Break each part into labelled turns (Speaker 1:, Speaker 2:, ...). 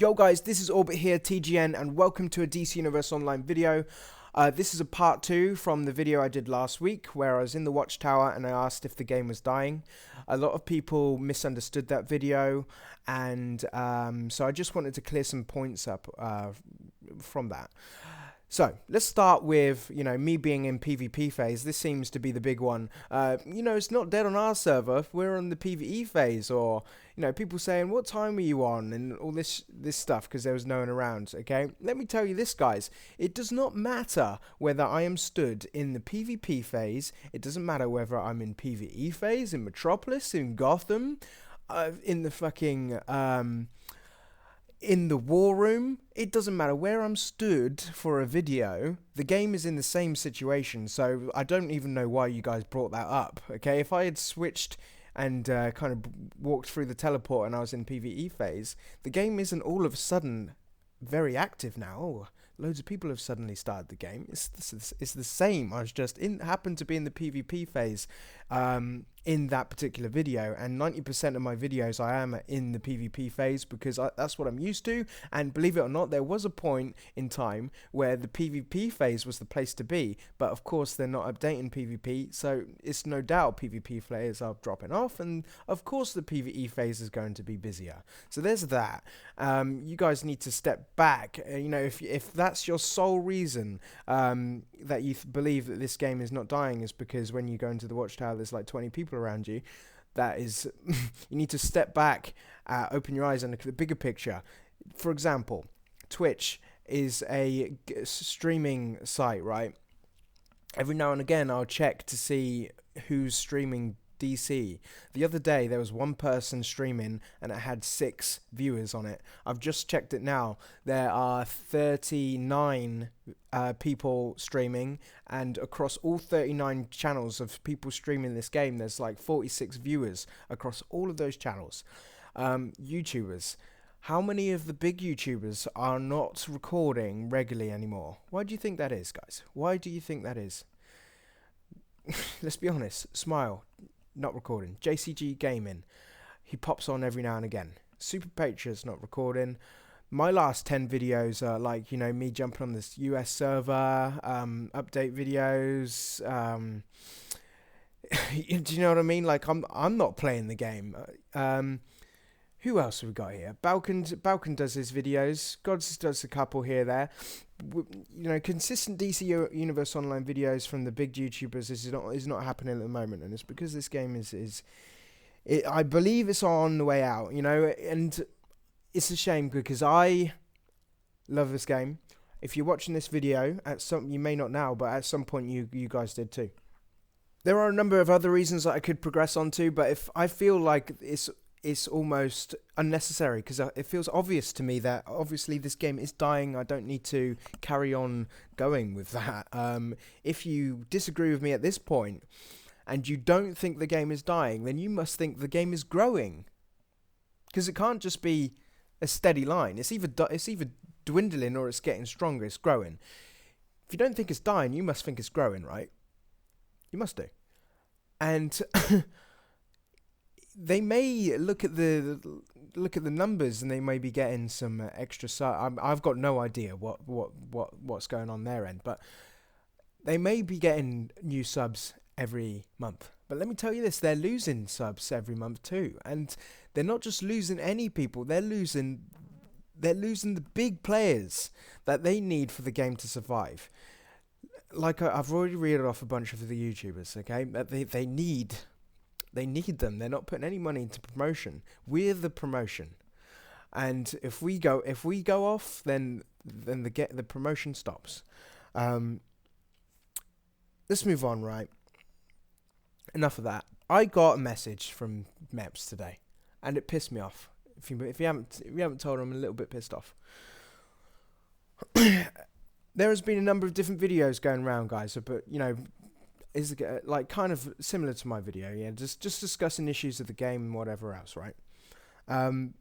Speaker 1: Yo guys, this is Orbit here, TGN, and welcome to a DC Universe Online video. This is a part 2 from the video I did last week, where I was in the Watchtower and I asked if the game was dying. A lot of people misunderstood that video, and so I just wanted to clear some points up from that. So, let's start with, me being in PvP phase. This seems to be the big one. It's not dead on our server. We're on the PvE phase, or, people saying, what time are you on? And all this stuff, because there was no one around, okay? Let me tell you this, guys. It does not matter whether I am stood in the PvP phase. It doesn't matter whether I'm in PvE phase, in Metropolis, in Gotham, in the fucking, in the war room. It doesn't matter where I'm stood for a video, the game is in the same situation, so I don't even know why you guys brought that up, okay? If I had switched and kind of walked through the teleport and I was in PvE phase, the game isn't all of a sudden very active now. Oh, loads of people have suddenly started the game. It's the same. I was just happened to be in the PvP phase in that particular video, and 90% of my videos I am in the PvP phase because that's what I'm used to. And believe it or not, there was a point in time where the PvP phase was the place to be, but of course they're not updating PvP, so it's no doubt PvP players are dropping off, and of course the PvE phase is going to be busier. So there's that. You guys need to step back. If that's your sole reason that you believe that this game is not dying is because when you go into the Watchtower there's like 20 people around you, that is you need to step back, open your eyes and look at the bigger picture. For example, Twitch is a streaming site, right? Every now and again I'll check to see who's streaming DC. The other day there was one person streaming and it had 6 viewers on it. I've just checked it now. There are 39 people streaming, and across all 39 channels of people streaming this game there's like 46 viewers across all of those channels. YouTubers, how many of the big YouTubers are not recording regularly anymore? Why do you think that is, guys? Why do you think that is? Let's be honest. Smile, not recording. JCG Gaming, he pops on every now and again. Super Patriots not recording. My last 10 videos are like, me jumping on this US server, update videos. Do you know what I mean? Like I'm not playing the game. Who else have we got here? Balkan does his videos. Gods does a couple here, there. Consistent DC Universe Online videos from the big YouTubers is not happening at the moment, and it's because this game is I believe it's on the way out, and it's a shame because I love this game. If you're watching this video, you may not now, but at some point you guys did too. There are a number of other reasons that I could progress onto, but if I feel like it's almost unnecessary because it feels obvious to me that obviously this game is dying. I don't need to carry on going with that. If you disagree with me at this point and you don't think the game is dying, then you must think the game is growing, because it can't just be a steady line. It's either dwindling or it's getting stronger. It's growing. If you don't think it's dying, you must think it's growing, right? You must do. And they may look at the numbers and they may be getting some extra I've got no idea what's going on their end, but they may be getting new subs every month. But let me tell you this, they're losing subs every month too, and they're not just losing any people, they're losing the big players that they need for the game to survive. Like I've already read off a bunch of the YouTubers, okay, that they need them. They're not putting any money into promotion. We're the promotion, and if we go off, then the promotion stops. Let's move on, right? Enough of that. I got a message from Mepps today, and it pissed me off. If you haven't told, I'm a little bit pissed off. There has been a number of different videos going around, guys, but is like kind of similar to my video, yeah, just discussing issues of the game and whatever else, right? And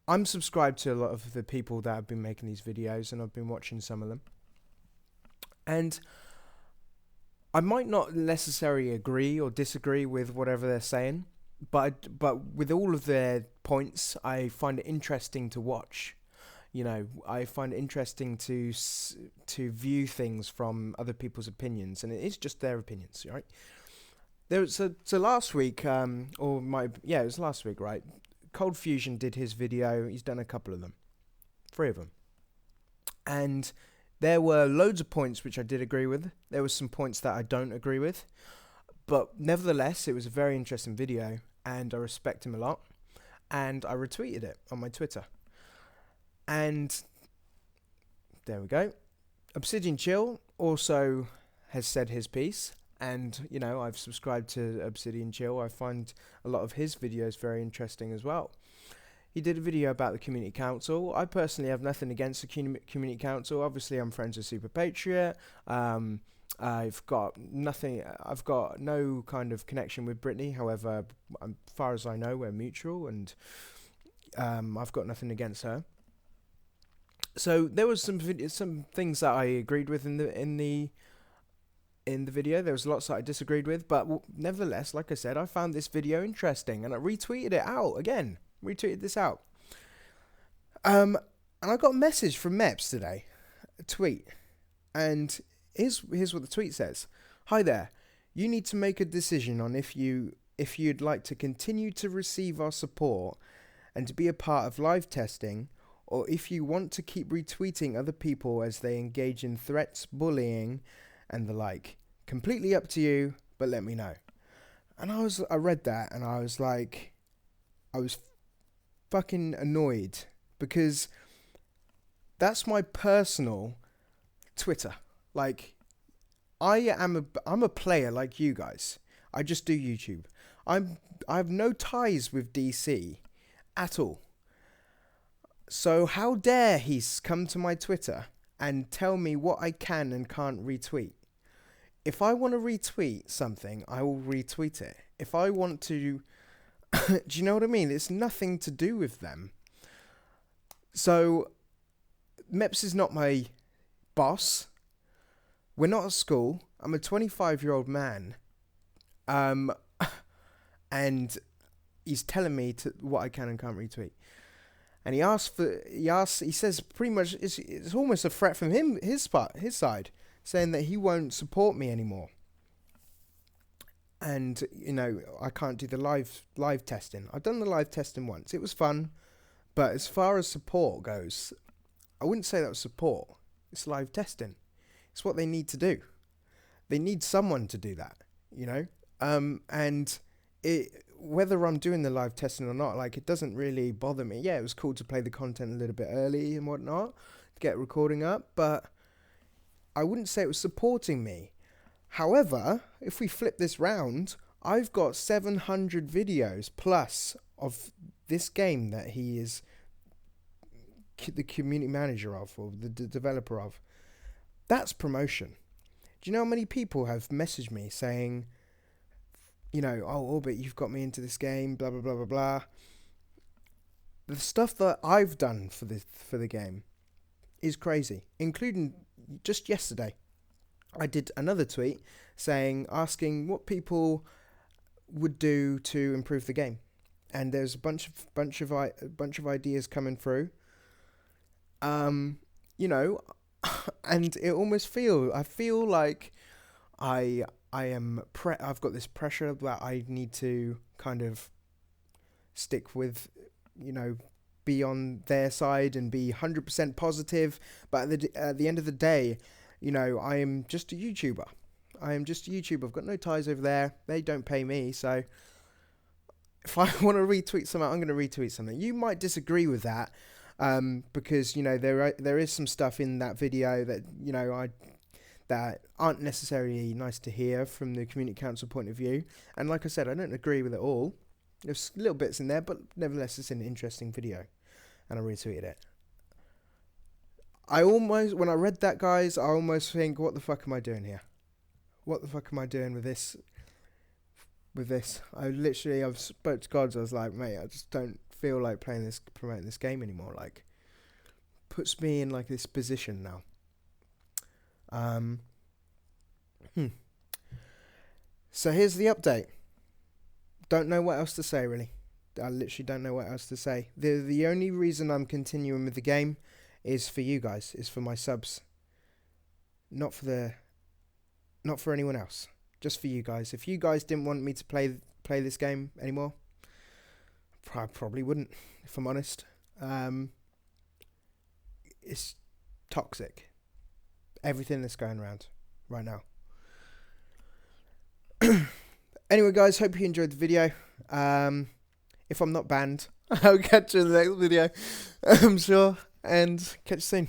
Speaker 1: I'm subscribed to a lot of the people that have been making these videos, and I've been watching some of them, and I might not necessarily agree or disagree with whatever they're saying, but with all of their points, I find it interesting to watch. I find it interesting to view things from other people's opinions, and it is just their opinions, right? There was so last week, it was last week, right? Cold Fusion did his video. He's done a couple of them, 3 of them, and there were loads of points which I did agree with. There were some points that I don't agree with, but nevertheless, it was a very interesting video, and I respect him a lot, and I retweeted it on my Twitter. And there we go. Obsidian Chill also has said his piece, and I've subscribed to Obsidian Chill. I find a lot of his videos very interesting as well. He did a video about the community council. I personally have nothing against the community council. Obviously, I'm friends with Super Patriot. I've got no kind of connection with Brittany. However, as far as I know, we're mutual, and I've got nothing against her. So there was some things that I agreed with in the video. There was lots that I disagreed with, but nevertheless, like I said, I found this video interesting, and I retweeted it out again. Retweeted this out. And I got a message from Mepps today, a tweet, and here's what the tweet says. Hi there. You need to make a decision on if you'd like to continue to receive our support and to be a part of live testing, or if you want to keep retweeting other people as they engage in threats, bullying, and the like. Completely up to you, but let me know. And I read that, and I was like, I was fucking annoyed, because that's my personal Twitter. Like, I'm a player like you guys. I just do YouTube. I have no ties with DC at all. So how dare he come to my Twitter and tell me what I can and can't retweet? If I want to retweet something, I will retweet it. If I want to... do you know what I mean? It's nothing to do with them. So, Mepps is not my boss. We're not at school. I'm a 25-year-old man. And he's telling me what I can and can't retweet. And he says pretty much it's almost a threat from his side, saying that he won't support me anymore. And I can't do the live testing. I've done the live testing once. It was fun, but as far as support goes, I wouldn't say that was support. It's live testing. It's what they need to do. They need someone to do that, and whether I'm doing the live testing or not, like, it doesn't really bother me. Yeah, it was cool to play the content a little bit early and whatnot, to get recording up, but I wouldn't say it was supporting me. However, if we flip this round, I've got 700 videos plus of this game that he is the community manager of, or the developer of. That's promotion. Do you know how many people have messaged me saying, oh, Orbit, you've got me into this game, blah, blah, blah, blah, blah. The stuff that I've done for the game is crazy, including just yesterday. I did another tweet asking what people would do to improve the game, and there's a bunch of ideas coming through. And it almost I feel like I've got this pressure that I need to kind of stick with, be on their side and be 100% positive. But at the end of the day, I am just a YouTuber. I've got no ties over there. They don't pay me. So if I want to retweet something, I'm going to retweet something. You might disagree with that, because, there is some stuff in that video that, that aren't necessarily nice to hear from the community council point of view. And like I said, I don't agree with it all. There's little bits in there, but nevertheless, it's an interesting video, and I retweeted it. When I read that, guys, I almost think, what the fuck am I doing here? What the fuck am I doing with this? I've spoke to God, so I was like, mate, I just don't feel like promoting this game anymore. Like, puts me in like this position now. So here's the update. Don't know what else to say, really. I literally don't know what else to say. The only reason I'm continuing with the game is for you guys, is for my subs. Not for anyone else. Just for you guys. If you guys didn't want me to play this game anymore, I probably wouldn't, if I'm honest. It's toxic. Everything that's going around right now. Anyway, guys, hope you enjoyed the video. If I'm not banned, I'll catch you in the next video, I'm sure, and catch you soon.